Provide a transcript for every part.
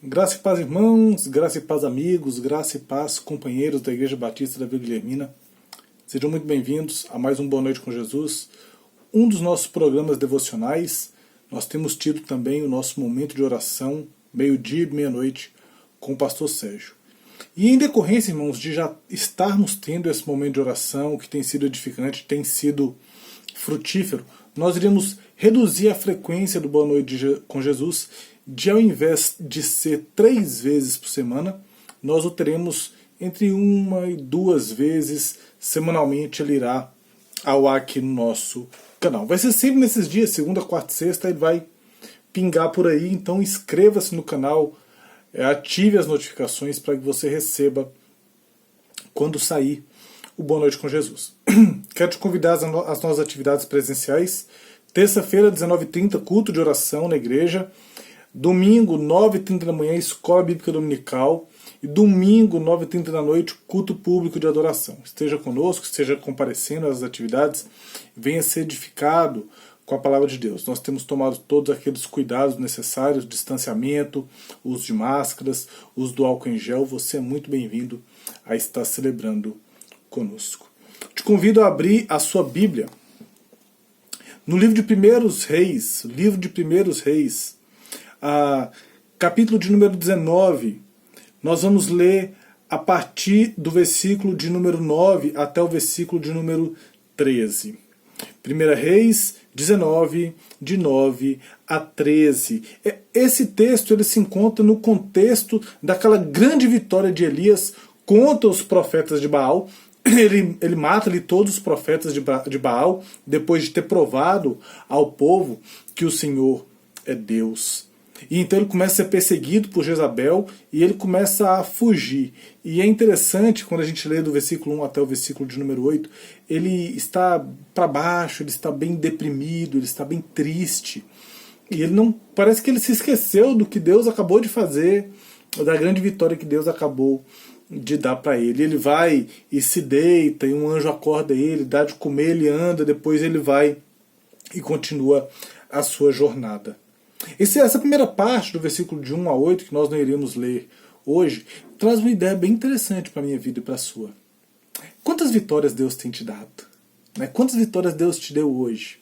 Graça e paz, irmãos, graça e paz, amigos, graça e paz, companheiros da Igreja Batista da Vila Guilhermina. Sejam muito bem-vindos a mais um Boa Noite com Jesus, um dos nossos programas devocionais. Nós temos tido também o nosso momento de oração, meio-dia e meia-noite, com o pastor Sérgio. E em decorrência, irmãos, de já estarmos tendo esse momento de oração, que tem sido edificante, tem sido frutífero, nós iremos reduzir a frequência do Boa Noite com Jesus, de ao invés de ser 3 vezes por semana, nós o teremos entre 1 e 2 vezes semanalmente. Ele irá ao ar aqui no nosso canal. Vai ser sempre nesses dias, segunda, quarta e sexta, ele vai pingar por aí, então inscreva-se no canal, ative as notificações para que você receba quando sair o Boa Noite com Jesus. Quero te convidar às nossas atividades presenciais. Terça-feira, 19h30, culto de oração na igreja. Domingo, 9h30 da manhã, Escola Bíblica Dominical. E domingo, 9h30 da noite, culto público de adoração. Esteja conosco, esteja comparecendo às atividades, venha ser edificado com a palavra de Deus. Nós temos tomado todos aqueles cuidados necessários, distanciamento, uso de máscaras, uso do álcool em gel. Você é muito bem-vindo a estar celebrando conosco. Te convido a abrir a sua Bíblia no livro de Primeiros Reis, capítulo de número 19, nós vamos ler a partir do versículo de número 9 até o versículo de número 13. 1 Reis 19, de 9 a 13. Esse texto ele se encontra no contexto daquela grande vitória de Elias contra os profetas de Baal. Ele mata ali todos os profetas de Baal, depois de ter provado ao povo que o Senhor é Deus. E então ele começa a ser perseguido por Jezabel e ele começa a fugir. E é interessante, quando a gente lê do versículo 1 até o versículo de número 8, ele está para baixo, ele está bem deprimido, ele está bem triste. E ele não, parece que ele se esqueceu do que Deus acabou de fazer, da grande vitória que Deus acabou de dar para ele. Ele vai e se deita, e um anjo acorda ele, dá de comer, ele anda, depois ele vai e continua a sua jornada. Essa primeira parte do versículo de 1 a 8, que nós não iremos ler hoje, traz uma ideia bem interessante para a minha vida e para a sua. Quantas vitórias Deus tem te dado? Quantas vitórias Deus te deu hoje?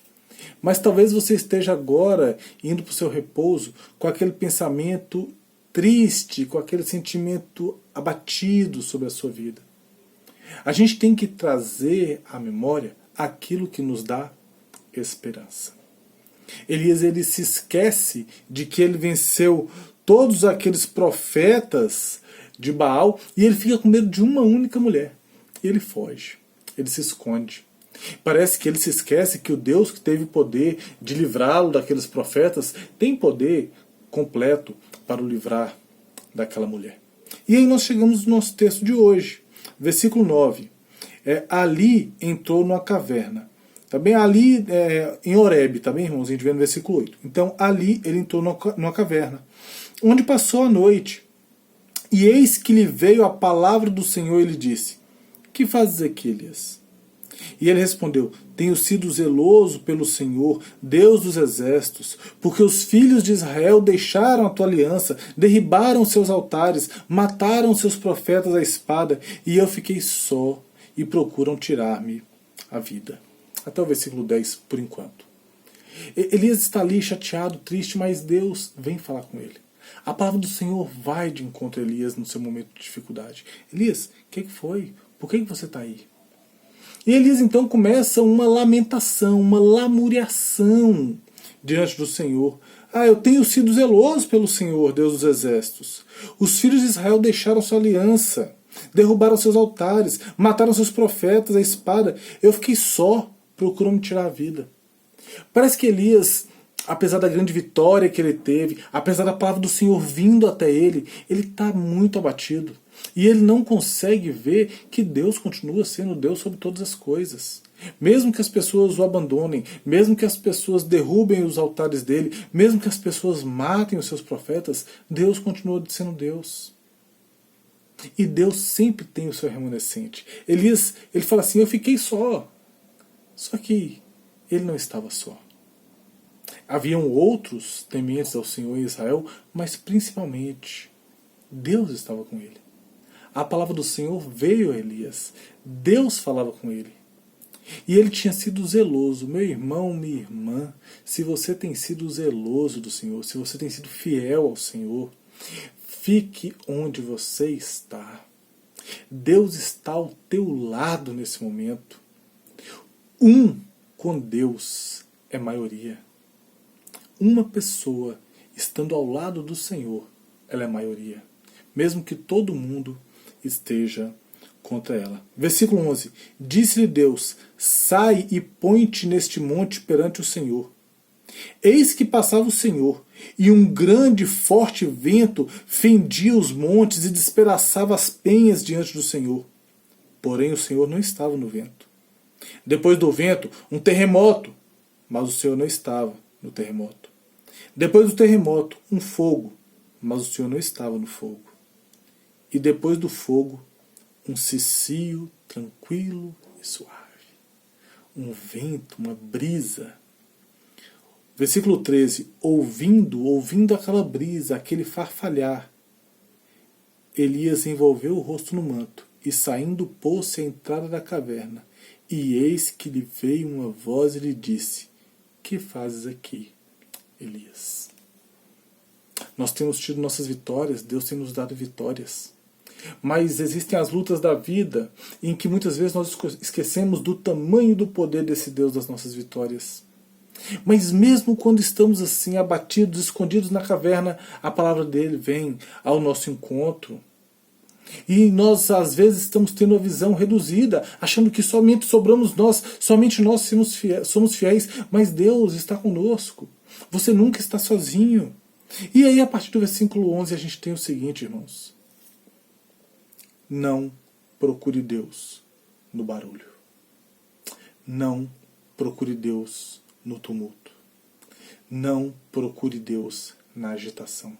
Mas talvez você esteja agora indo para o seu repouso com aquele pensamento triste, com aquele sentimento abatido sobre a sua vida. A gente tem que trazer à memória aquilo que nos dá esperança. Elias ele se esquece de que ele venceu todos aqueles profetas de Baal e ele fica com medo de uma única mulher. E ele foge, ele se esconde. Parece que ele se esquece que o Deus que teve poder de livrá-lo daqueles profetas tem poder completo para o livrar daquela mulher. E aí nós chegamos no nosso texto de hoje, versículo 9. Ali entrou numa caverna. Também ali em Horebe, tá bem, irmãos? A gente vê no versículo 8. Então ali ele entrou numa caverna, onde passou a noite. E eis que lhe veio a palavra do Senhor e lhe disse: que fazes aqui, Elias? E ele respondeu: tenho sido zeloso pelo Senhor, Deus dos exércitos, porque os filhos de Israel deixaram a tua aliança, derribaram seus altares, mataram seus profetas à espada, e eu fiquei só, e procuram tirar-me a vida. Até o versículo 10, por enquanto. Elias está ali chateado, triste, mas Deus vem falar com ele. A palavra do Senhor vai de encontro a Elias no seu momento de dificuldade. Elias, o que foi? Por que você está aí? E Elias então começa uma lamentação, uma lamuriação diante do Senhor. Eu tenho sido zeloso pelo Senhor, Deus dos exércitos. Os filhos de Israel deixaram sua aliança, derrubaram seus altares, mataram seus profetas à espada. Eu fiquei só, procurando me tirar a vida. Parece que Elias, apesar da grande vitória que ele teve, apesar da palavra do Senhor vindo até ele está muito abatido. E ele não consegue ver que Deus continua sendo Deus sobre todas as coisas. Mesmo que as pessoas o abandonem, mesmo que as pessoas derrubem os altares dele, mesmo que as pessoas matem os seus profetas, Deus continua sendo Deus. E Deus sempre tem o seu remanescente. Elias, ele fala assim: eu fiquei só. Só que ele não estava só. Haviam outros tementes ao Senhor em Israel, mas principalmente Deus estava com ele. A palavra do Senhor veio a Elias. Deus falava com ele. E ele tinha sido zeloso. Meu irmão, minha irmã, se você tem sido zeloso do Senhor, se você tem sido fiel ao Senhor, fique onde você está. Deus está ao teu lado nesse momento. Com Deus é maioria. Uma pessoa estando ao lado do Senhor, ela é maioria. Mesmo que todo mundo esteja contra ela. Versículo 11. Disse-lhe Deus: sai e põe-te neste monte perante o Senhor. Eis que passava o Senhor, e um grande e forte vento fendia os montes e despedaçava as penhas diante do Senhor. Porém o Senhor não estava no vento. Depois do vento, um terremoto, mas o Senhor não estava no terremoto. Depois do terremoto, um fogo, mas o Senhor não estava no fogo. E depois do fogo, um cicio tranquilo e suave. Um vento, uma brisa. Versículo 13. Ouvindo aquela brisa, aquele farfalhar, Elias envolveu o rosto no manto e saindo pôs-se à entrada da caverna. E eis que lhe veio uma voz e lhe disse: que fazes aqui, Elias? Nós temos tido nossas vitórias, Deus tem nos dado vitórias. Mas existem as lutas da vida em que muitas vezes nós esquecemos do tamanho do poder desse Deus das nossas vitórias. Mas mesmo quando estamos assim, abatidos, escondidos na caverna, a palavra dele vem ao nosso encontro. E nós às vezes estamos tendo a visão reduzida, achando que somente sobramos nós, somente nós somos fiéis, mas Deus está conosco. Você nunca está sozinho. E aí a partir do versículo 11 a gente tem o seguinte, irmãos. Não procure Deus no barulho. Não procure Deus no tumulto. Não procure Deus na agitação.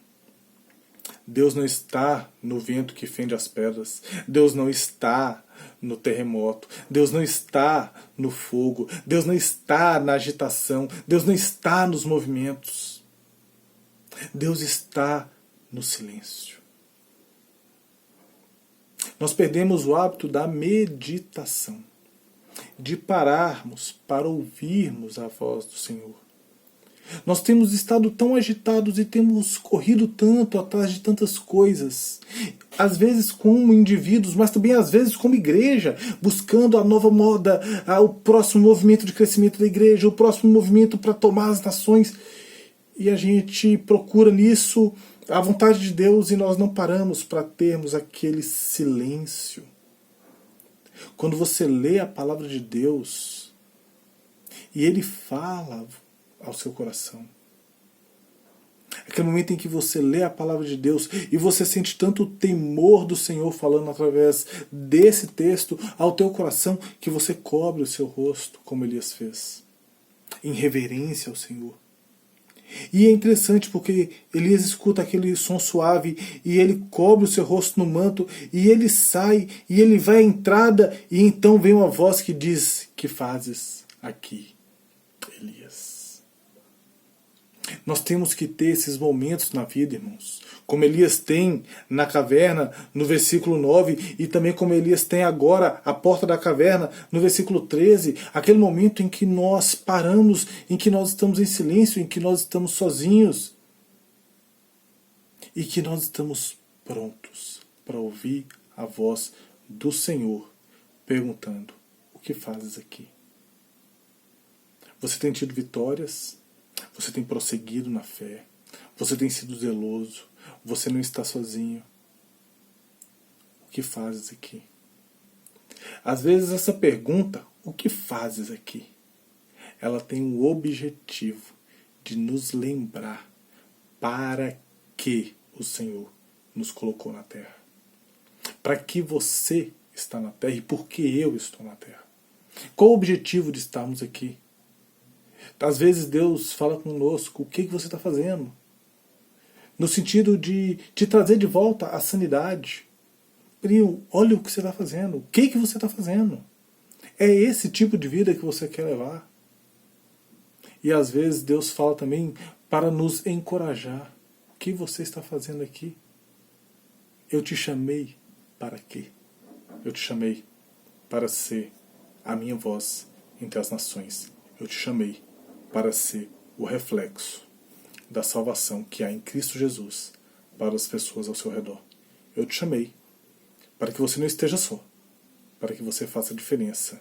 Deus não está no vento que fende as pedras. Deus não está no terremoto. Deus não está no fogo. Deus não está na agitação. Deus não está nos movimentos. Deus está no silêncio. Nós perdemos o hábito da meditação, de pararmos para ouvirmos a voz do Senhor. Nós temos estado tão agitados e temos corrido tanto atrás de tantas coisas, às vezes como indivíduos, mas também às vezes como igreja, buscando a nova moda, o próximo movimento de crescimento da igreja, o próximo movimento para tomar as nações. E a gente procura nisso a vontade de Deus e nós não paramos para termos aquele silêncio. Quando você lê a palavra de Deus e Ele fala ao seu coração, aquele momento em que você lê a palavra de Deus e você sente tanto o temor do Senhor falando através desse texto ao teu coração que você cobre o seu rosto, como Elias fez, em reverência ao Senhor. E é interessante porque Elias escuta aquele som suave e ele cobre o seu rosto no manto e ele sai e ele vai à entrada e então vem uma voz que diz: que fazes aqui, Elias? Nós temos que ter esses momentos na vida, irmãos. Como Elias tem na caverna, no versículo 9, e também como Elias tem agora à porta da caverna, no versículo 13, aquele momento em que nós paramos, em que nós estamos em silêncio, em que nós estamos sozinhos, e que nós estamos prontos para ouvir a voz do Senhor, perguntando: o que fazes aqui? Você tem tido vitórias? Você tem prosseguido na fé? Você tem sido zeloso? Você não está sozinho? O que fazes aqui? Às vezes essa pergunta, o que fazes aqui? Ela tem o objetivo de nos lembrar para que o Senhor nos colocou na terra. Para que você está na terra e por que eu estou na terra. Qual o objetivo de estarmos aqui? Às vezes Deus fala conosco: o que você está fazendo? No sentido de te trazer de volta a sanidade. Primo, olha o que você está fazendo. O que você está fazendo? É esse tipo de vida que você quer levar? E às vezes Deus fala também para nos encorajar. O que você está fazendo aqui? Eu te chamei para quê? Eu te chamei para ser a minha voz entre as nações. Eu te chamei para ser o reflexo da salvação que há em Cristo Jesus para as pessoas ao seu redor. Eu te chamei para que você não esteja só, para que você faça diferença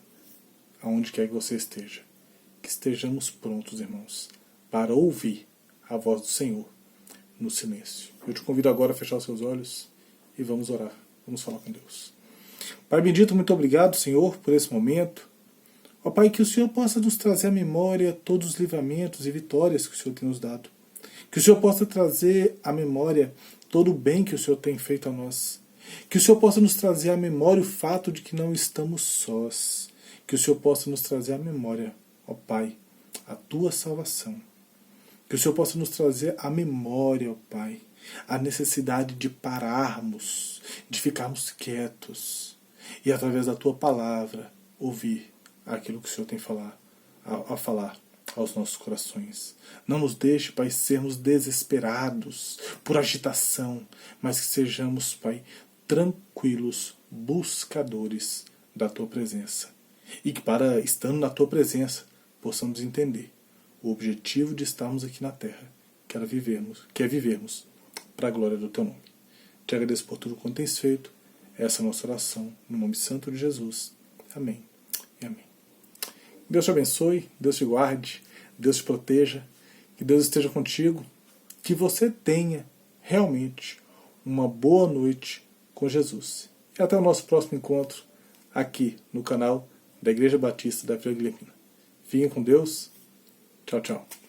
aonde quer que você esteja. Que estejamos prontos, irmãos, para ouvir a voz do Senhor no silêncio. Eu te convido agora a fechar os seus olhos e vamos orar, vamos falar com Deus. Pai bendito, muito obrigado, Senhor, por esse momento. Ó Pai, que o Senhor possa nos trazer à memória todos os livramentos e vitórias que o Senhor tem nos dado. Que o Senhor possa trazer à memória todo o bem que o Senhor tem feito a nós. Que o Senhor possa nos trazer à memória o fato de que não estamos sós. Que o Senhor possa nos trazer à memória, ó Pai, a Tua salvação. Que o Senhor possa nos trazer à memória, ó Pai, a necessidade de pararmos, de ficarmos quietos e, através da Tua palavra, ouvir aquilo que o Senhor tem a falar aos nossos corações. Não nos deixe, Pai, sermos desesperados por agitação, mas que sejamos, Pai, tranquilos, buscadores da Tua presença. E que, para estando na Tua presença, possamos entender o objetivo de estarmos aqui na Terra, que é vivermos para a glória do Teu nome. Te agradeço por tudo quanto tens feito. Essa é a nossa oração, no nome santo de Jesus. Amém e amém. Deus te abençoe, Deus te guarde, Deus te proteja, que Deus esteja contigo, que você tenha realmente uma boa noite com Jesus. E até o nosso próximo encontro aqui no canal da Igreja Batista da Vila Guilhermina. Fiquem com Deus. Tchau, tchau.